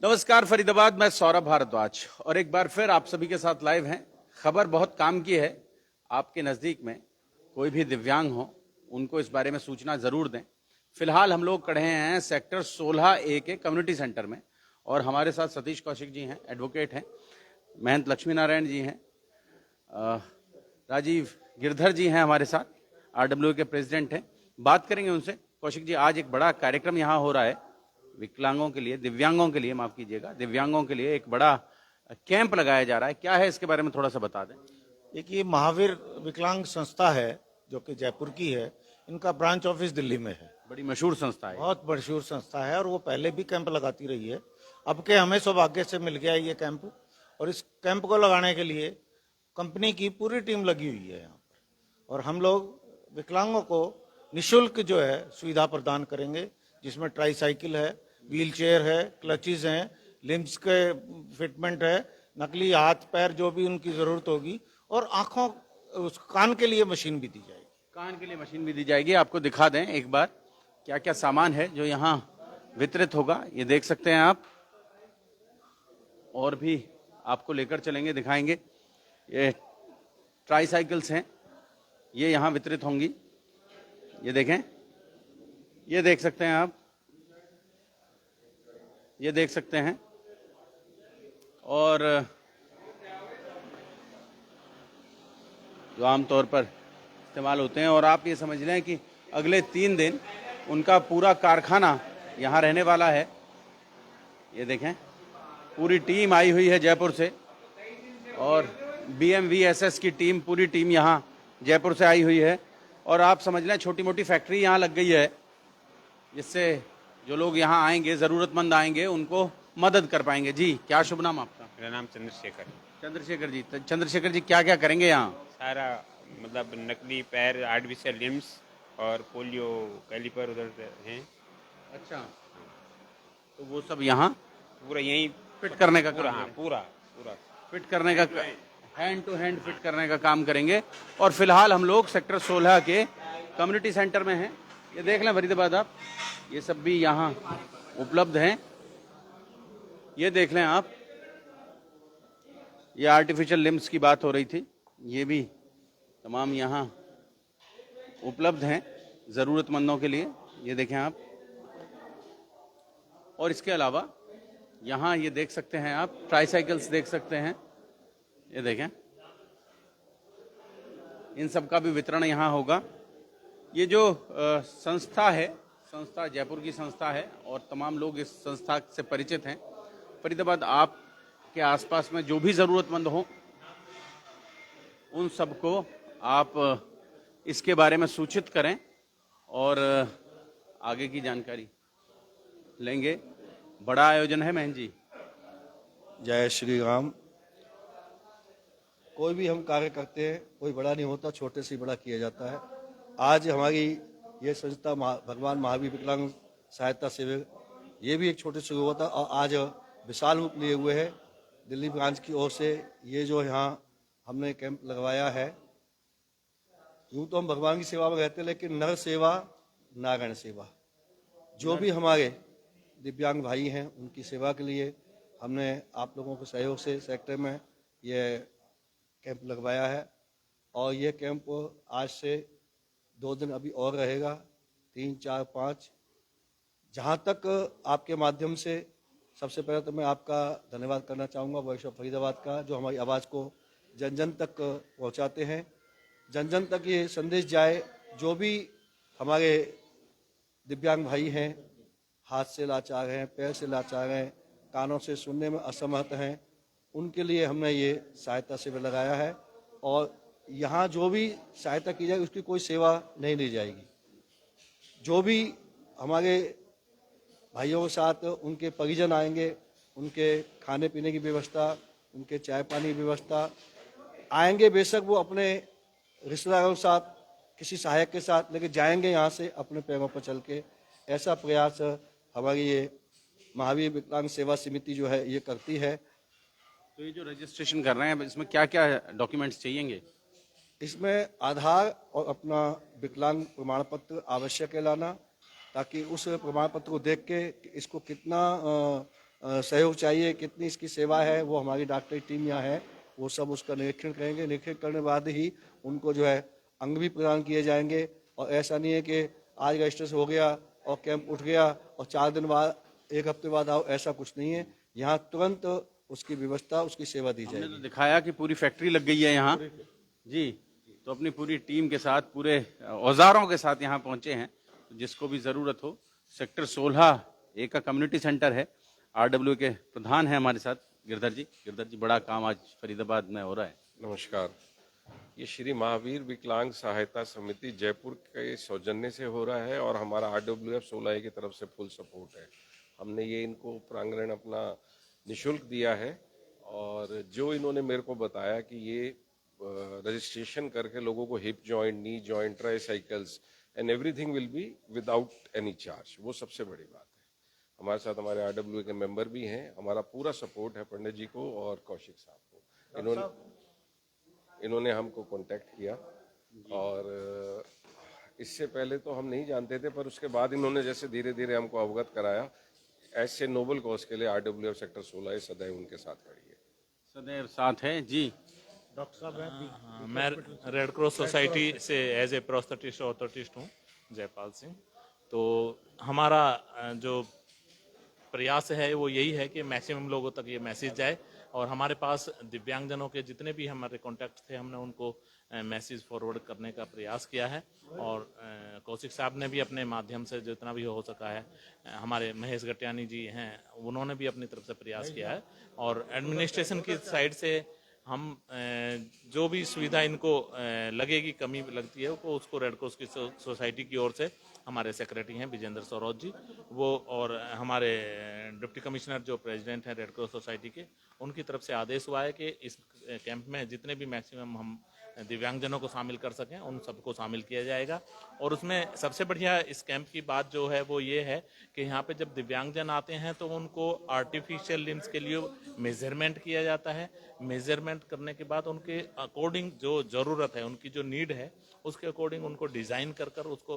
नमस्कार फरीदाबाद, मैं सौरभ भारद्वाज और एक बार फिर आप सभी के साथ लाइव हैं। खबर बहुत काम की है। आपके नजदीक में कोई भी दिव्यांग हो, उनको इस बारे में सूचना जरूर दें। फिलहाल हम लोग खड़े हैं सेक्टर 16A के कम्युनिटी सेंटर में और हमारे साथ सतीश कौशिक जी हैं, एडवोकेट हैं, महंत लक्ष्मी नारायण जी हैं, राजीव गिरधर जी हैं हमारे साथ, RWA के प्रेसिडेंट हैं। बात करेंगे उनसे। कौशिक जी, आज एक बड़ा कार्यक्रम यहाँ हो रहा है विकलांगों के लिए, दिव्यांगों के लिए, माफ कीजिएगा, दिव्यांगों के लिए एक बड़ा कैंप लगाया जा रहा है। क्या है इसके बारे में थोड़ा सा बता दें। एक ये महावीर विकलांग संस्था है जो कि जयपुर की है। इनका ब्रांच ऑफिस दिल्ली में है। बड़ी मशहूर संस्था है, बहुत मशहूर संस्था है और वो पहले भी कैंप लगाती रही है। अब के हमें सौभाग्य से मिल गया ये कैंप, और इस कैंप को लगाने के लिए कंपनी की पूरी टीम लगी हुई है यहाँ पर। और हम लोग विकलांगों को निःशुल्क जो है सुविधा प्रदान करेंगे, जिसमें ट्राई साइकिल है, व्हील चेयर है, क्लचेज हैं, लिम्स के फिटमेंट है, नकली हाथ पैर जो भी उनकी जरूरत होगी, और आंखों उस कान के लिए मशीन भी दी जाएगी। कान के लिए मशीन भी दी जाएगी। आपको दिखा दें एक बार क्या क्या सामान है जो यहाँ वितरित होगा, ये देख सकते हैं आप। और भी आपको लेकर चलेंगे, दिखाएंगे। ये ट्राई साइकिल्स हैं, ये यहाँ वितरित होंगी। ये देखें, ये देख सकते हैं आप, ये देख सकते हैं। और जो आमतौर पर इस्तेमाल होते हैं। और आप ये समझ लें कि अगले 3 दिन उनका पूरा कारखाना यहाँ रहने वाला है। ये देखें, पूरी टीम आई हुई है जयपुर से, और BMVSS की टीम, पूरी टीम यहाँ जयपुर से आई हुई है। और आप समझ लें छोटी मोटी फैक्ट्री यहाँ लग गई है, जिससे जो लोग यहाँ आएंगे, ज़रूरतमंद आएंगे, उनको मदद कर पाएंगे। जी, क्या शुभ नाम आपका? मेरा नाम चंद्रशेखर। चंद्रशेखर जी। चंद्रशेखर जी, क्या क्या करेंगे यहाँ? सारा मतलब नकली पैर, आर्टिफिशियल लिम्स और पोलियो कैलिपर उधर हैं। अच्छा, तो वो सब यहाँ पूरा यहीं फिट करने का पूरा, काम हाँ, करेंगे। पूरा फिट करने का, हैंड टू हैंड फिट करने का काम करेंगे। और फिलहाल हम लोग सेक्टर 16 के कम्युनिटी सेंटर में हैं। ये देख लें फरीदाबाद आप, ये सब भी यहाँ उपलब्ध हैं। ये देख लें आप, ये आर्टिफिशियल लिम्स की बात हो रही थी, ये भी तमाम यहाँ उपलब्ध हैं ज़रूरतमंदों के लिए। ये देखें आप। और इसके अलावा यहाँ ये देख सकते हैं आप, ट्राईसाइकिल्स देख सकते हैं। ये देखें, इन सब का भी वितरण यहाँ होगा। ये जो संस्था है, संस्था जयपुर की संस्था है और तमाम लोग इस संस्था से परिचित हैं। फरीदाबाद आपके आसपास में जो भी ज़रूरतमंद हो, उन सबको आप इसके बारे में सूचित करें और आगे की जानकारी लेंगे। बड़ा आयोजन है महन जी। जय श्री राम। कोई भी हम कार्य करते हैं, कोई बड़ा नहीं होता, छोटे से बड़ा किया जाता है। आज हमारी ये संस्था भगवान महावीर विकलांग सहायता शिविर, ये भी एक छोटे से हुआ था और आज विशाल रूप लिए हुए है। दिल्ली ब्रांच की ओर से ये जो यहाँ हमने कैंप लगवाया है, यूँ तो हम भगवान की सेवा में रहते हैं, लेकिन नर सेवा नारायण सेवा, जो भी हमारे दिव्यांग भाई हैं उनकी सेवा के लिए हमने आप लोगों के सहयोग से सेक्टर में ये कैंप लगवाया है। और ये कैंप आज से 2 दिन अभी और रहेगा, 3, 4, 5। जहाँ तक आपके माध्यम से सबसे पहले तो मैं आपका धन्यवाद करना चाहूँगा वॉइस ऑफ फरीदाबाद का, जो हमारी आवाज़ को जन जन तक पहुँचाते हैं। जन जन तक ये संदेश जाए, जो भी हमारे दिव्यांग भाई हैं, हाथ से लाचार हैं, पैर से लाचार हैं, कानों से सुनने में असमर्थ हैं, उनके लिए हमने ये सहायता शिविर लगाया है। और यहाँ जो भी सहायता की जाएगी उसकी कोई सेवा नहीं ली जाएगी। जो भी हमारे भाइयों के साथ उनके परिजन आएंगे, उनके खाने पीने की व्यवस्था, उनके चाय पानी की व्यवस्था आएंगे, बेशक वो अपने रिश्तेदारों के साथ, किसी सहायक के साथ, लेकिन जाएंगे यहाँ से अपने पैरों पर चल के। ऐसा प्रयास हमारी ये महावीर विकलांग सेवा समिति जो है ये करती है। तो ये जो रजिस्ट्रेशन कर रहे हैं, इसमें क्या क्या डॉक्यूमेंट्स चाहिएंगे? इसमें आधार और अपना विकलांग प्रमाण पत्र आवश्यक है लाना, ताकि उस प्रमाण पत्र को देख के इसको कितना सहयोग चाहिए, कितनी इसकी सेवा है, वो हमारी डॉक्टरी टीम यहाँ है, वो सब उसका निरीक्षण करेंगे। निरीक्षण करने के बाद ही उनको जो है अंग भी प्रदान किए जाएंगे। और ऐसा नहीं है कि आज रजिस्ट्रेशन हो गया और कैंप उठ गया और 4 दिन बाद 1 हफ्ते बाद आओ, ऐसा कुछ नहीं है। यहाँ तुरंत उसकी व्यवस्था, उसकी सेवा दी हमने जाएगी। तो दिखाया कि पूरी फैक्ट्री लग गई है यहाँ जी। तो अपनी पूरी टीम के साथ, पूरे औजारों के साथ यहाँ पहुंचे हैं। तो जिसको भी जरूरत हो, सेक्टर 16A का कम्युनिटी सेंटर है। RWA के प्रधान है हमारे साथ गिरधर जी। गिरधर जी, बड़ा काम आज फरीदाबाद में हो रहा है। नमस्कार। ये श्री महावीर विकलांग सहायता समिति जयपुर के सौजन्य से हो रहा है और हमारा RWF 16A की तरफ से फुल सपोर्ट है। हमने ये इनको प्रांगण अपना निशुल्क दिया है और जो इन्होंने मेरे को बताया कि ये रजिस्ट्रेशन करके लोगों को hip joint, knee joint, tricycles and everything will be without any charge, वो सबसे बड़ी बात है। हमारे साथ हमारे RWA के मेंबर भी हैं। हमारा पूरा सपोर्ट है पंडित जी को और कौशिक साहब को। इन्होंने हमको कांटेक्ट किया और इससे पहले तो हम नहीं जानते थे, पर उसके बाद इन्होंने जैसे धीरे धीरे हमको अवगत कराया। ऐसे नोबल कॉज के लिए RWF सेक्टर 16 सदैव उनके साथ खड़ी है, सदैव साथ है जी। डॉक्टर साहब हैं। मैं रेड क्रॉस सोसाइटी से एज ए प्रोस्थेटिस्ट ऑर्थोटिस्ट हूँ, जयपाल सिंह। तो हमारा जो प्रयास है वो यही है कि मैक्सिमम लोगों तक ये मैसेज जाए और हमारे पास दिव्यांगजनों के जितने भी हमारे कॉन्टैक्ट थे, हमने उनको मैसेज फॉरवर्ड करने का प्रयास किया है। और कौशिक साहब ने भी अपने माध्यम से जितना भी हो सका है, हमारे महेश गटियानी जी हैं, उन्होंने भी अपनी तरफ से प्रयास किया है। और एडमिनिस्ट्रेशन की साइड से हम जो भी सुविधा इनको लगेगी, कमी लगती है, वो उसको रेड क्रॉस की सोसाइटी की ओर से हमारे सेक्रेटरी हैं विजेंद्र सौरभ जी, वो और हमारे डिप्टी कमिश्नर जो प्रेसिडेंट हैं रेड क्रॉस सोसाइटी के, उनकी तरफ से आदेश हुआ है कि इस कैंप में जितने भी मैक्सिमम हम दिव्यांगजनों को शामिल कर सकें उन सबको शामिल किया जाएगा। और उसमें सबसे बढ़िया इस कैंप की बात जो है वो ये है कि यहाँ पे जब दिव्यांगजन आते हैं तो उनको आर्टिफिशियल लिम्स के लिए मेजरमेंट किया जाता है। मेजरमेंट करने के बाद उनके अकॉर्डिंग जो ज़रूरत है, उनकी जो नीड है, उसके अकॉर्डिंग उनको डिज़ाइन कर कर उसको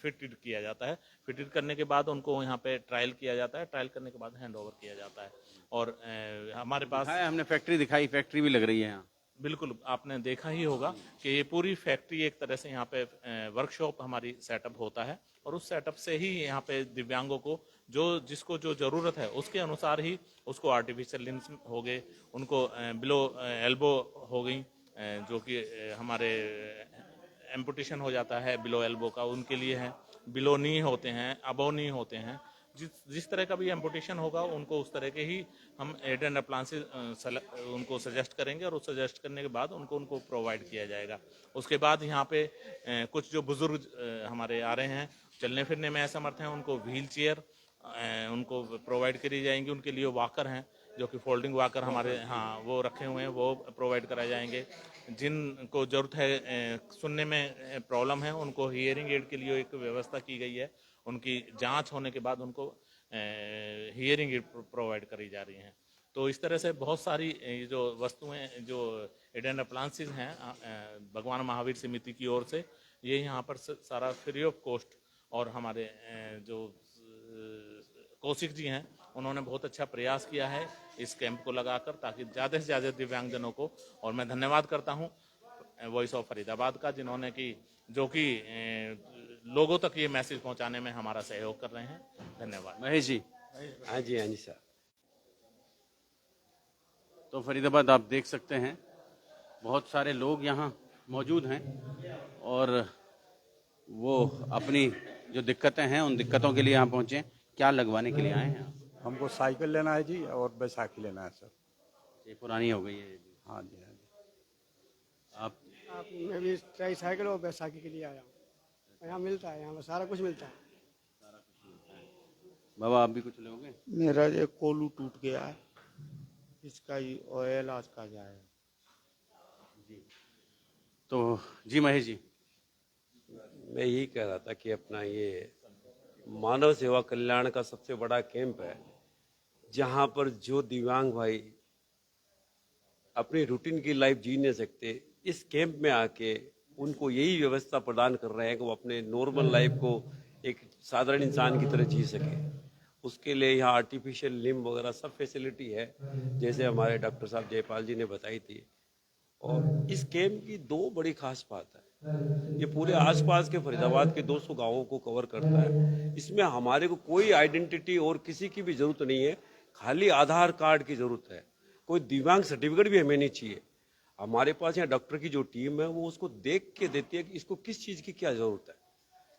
फिटेड किया जाता है। फिटेड करने के बाद उनको यहाँ पे ट्रायल किया जाता है। ट्रायल करने के बाद हैंड ओवर किया जाता है। और हमारे पास हमने फैक्ट्री दिखाई, फैक्ट्री भी लग रही है यहाँ। बिल्कुल, आपने देखा ही होगा कि ये पूरी फैक्ट्री एक तरह से यहाँ पे वर्कशॉप हमारी सेटअप होता है और उस सेटअप से ही यहाँ पे दिव्यांगों को जिसको जो ज़रूरत है उसके अनुसार ही उसको आर्टिफिशियल लिम्स हो गए, उनको बिलो एल्बो हो गई, जो कि हमारे एम्पुटेशन हो जाता है बिलो एल्बो का, उनके लिए है। बिलो नी होते हैं, अबो नी होते हैं। जिस तरह का भी एम्पुटेशन होगा उनको उस तरह के ही हम एड एंड अप्लायंसेस उनको सजेस्ट करेंगे और उस सजेस्ट करने के बाद उनको प्रोवाइड किया जाएगा। उसके बाद यहाँ पे कुछ जो बुजुर्ग हमारे आ रहे हैं, चलने फिरने में असमर्थ हैं, उनको व्हील चेयर उनको प्रोवाइड करी जाएंगी। उनके लिए वॉकर हैं जो कि फोल्डिंग वॉकर हमारे वो रखे हुए हैं, वो प्रोवाइड कराए जाएंगे। जिनको ज़रूरत है सुनने में प्रॉब्लम है, उनको हियरिंग एड के लिए एक व्यवस्था की गई है। उनकी जांच होने के बाद उनको हियरिंग एड प्रोवाइड करी जा रही हैं। तो इस तरह से बहुत सारी जो वस्तुएं जो एड एंड अप्लायंसेस हैं भगवान महावीर समिति की ओर से, ये यहाँ पर सारा फ्री ऑफ कॉस्ट। और हमारे जो कौशिक जी हैं, उन्होंने बहुत अच्छा प्रयास किया है इस कैंप को लगाकर, ताकि ज़्यादा से ज़्यादा दिव्यांगजनों को। और मैं धन्यवाद करता हूँ वॉइस ऑफ फरीदाबाद का, जिन्होंने कि जो कि लोगों तक ये मैसेज पहुंचाने में हमारा सहयोग कर रहे हैं। धन्यवाद। महेश जी। हाँ जी सर। तो फरीदाबाद आप देख सकते हैं, बहुत सारे लोग यहाँ मौजूद हैं और वो अपनी जो दिक्कतें हैं उन दिक्कतों के लिए यहाँ पहुँचे। क्या लगवाने के लिए आए हैं? हमको साइकिल लेना है जी और बैसाखी लेना है सर। ये पुरानी हो गई है। हाँ जी, हाँ जी। आप मैं भी ट्राईसाइकिल और बैसाखी के लिए आया हूँ। यहाँ मिलता है, यहाँ पर सारा कुछ मिलता है। बाबा आप भी कुछ लोगे? मेरा ये कोलू टूट गया है, इसका ही ऑयल आज का जाए जी। तो जी महेश जी, मैं यही कह रहा था कि अपना ये मानव सेवा कल्याण का सबसे बड़ा कैंप है, जहां पर जो दिव्यांग भाई अपनी रूटीन की लाइफ जी नहीं सकते, इस कैंप में आके उनको यही व्यवस्था प्रदान कर रहे हैं कि वो अपने नॉर्मल लाइफ को एक साधारण इंसान की तरह जी सके। उसके लिए यहाँ आर्टिफिशियल लिम्ब वगैरह सब फैसिलिटी है, जैसे हमारे डॉक्टर साहब जयपाल जी ने बताई थी। और इस कैंप की दो बड़ी खास बात है, ये पूरे आसपास के फरीदाबाद के 200 गांवों को कवर करता है। इसमें हमारे को कोई आइडेंटिटी और किसी की भी जरूरत नहीं है, खाली आधार कार्ड की जरूरत है। कोई दिव्यांग सर्टिफिकेट भी हमें नहीं चाहिए। हमारे पास यहाँ डॉक्टर की जो टीम है वो उसको देख के देती है कि इसको किस चीज की क्या जरूरत है।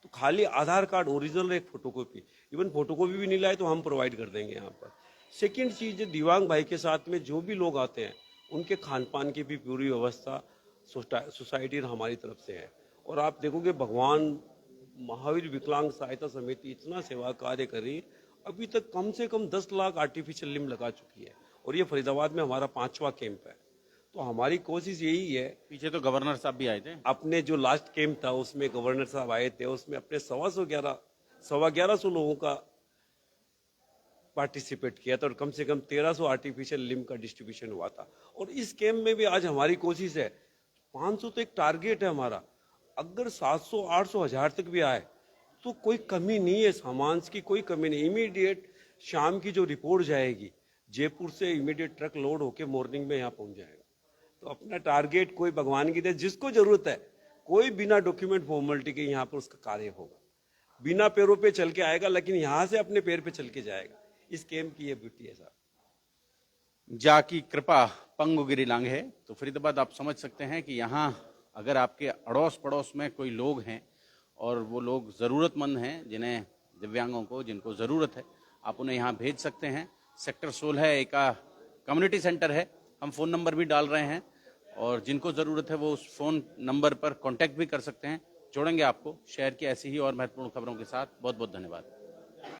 तो खाली आधार कार्ड ओरिजिनल, एक फोटोकॉपी, इवन फोटोकॉपी भी नहीं लाए तो हम प्रोवाइड कर देंगे यहाँ पर। सेकेंड चीज, दिव्यांग भाई के साथ में जो भी लोग आते हैं उनके खान पान की भी पूरी व्यवस्था सोसाइटी हमारी तरफ से है। और आप देखोगे भगवान महावीर विकलांग सहायता समिति इतना सेवा कार्य कर रही है, अभी तक कम से कम 10 लाख आर्टिफिशियल लिम्ब लगा चुकी है। और ये फरीदाबाद में हमारा 5वां कैंप है। तो हमारी कोशिश यही है। पीछे तो गवर्नर साहब भी आए थे। अपने जो लास्ट कैंप था उसमें गवर्नर साहब आए थे, उसमें अपने 1150 लोगों का पार्टिसिपेट किया था और कम से कम 1300 आर्टिफिशियल लिम्ब का डिस्ट्रीब्यूशन हुआ था। और इस कैंप में भी आज हमारी कोशिश है, 500 तो एक टारगेट है हमारा, अगर 700, 800, 1000 तक भी आए तो कोई कमी नहीं है, सामान की कोई कमी नहीं। इमीडिएट शाम की जो रिपोर्ट जाएगी जयपुर से, इमीडिएट ट्रक लोड होके मॉर्निंग में यहाँ पहुंच जाएगा। तो अपना टारगेट कोई भगवान की दे, जिसको जरूरत है कोई बिना डॉक्यूमेंट फॉर्मेलिटी के यहाँ पर उसका कार्य होगा, बिना पैरों पे चल के आएगा, लेकिन यहाँ से अपने पैर पे चल के जाएगा। इस कैंप की ये ब्यूटी है साहब। जाकी कृपा पंगु गिरी लांग है। तो फरीदाबाद आप समझ सकते हैं कि यहाँ अगर आपके अड़ोस पड़ोस में कोई लोग हैं और वो लोग ज़रूरतमंद हैं, जिन्हें दिव्यांगों को जिनको ज़रूरत है, आप उन्हें यहाँ भेज सकते हैं। सेक्टर 16 एक कम्युनिटी सेंटर है, हम फ़ोन नंबर भी डाल रहे हैं और जिनको ज़रूरत है वो उस फ़ोन नंबर पर कांटेक्ट भी कर सकते हैं। जोड़ेंगे आपको शहर की ऐसी ही और महत्वपूर्ण खबरों के साथ। बहुत बहुत धन्यवाद।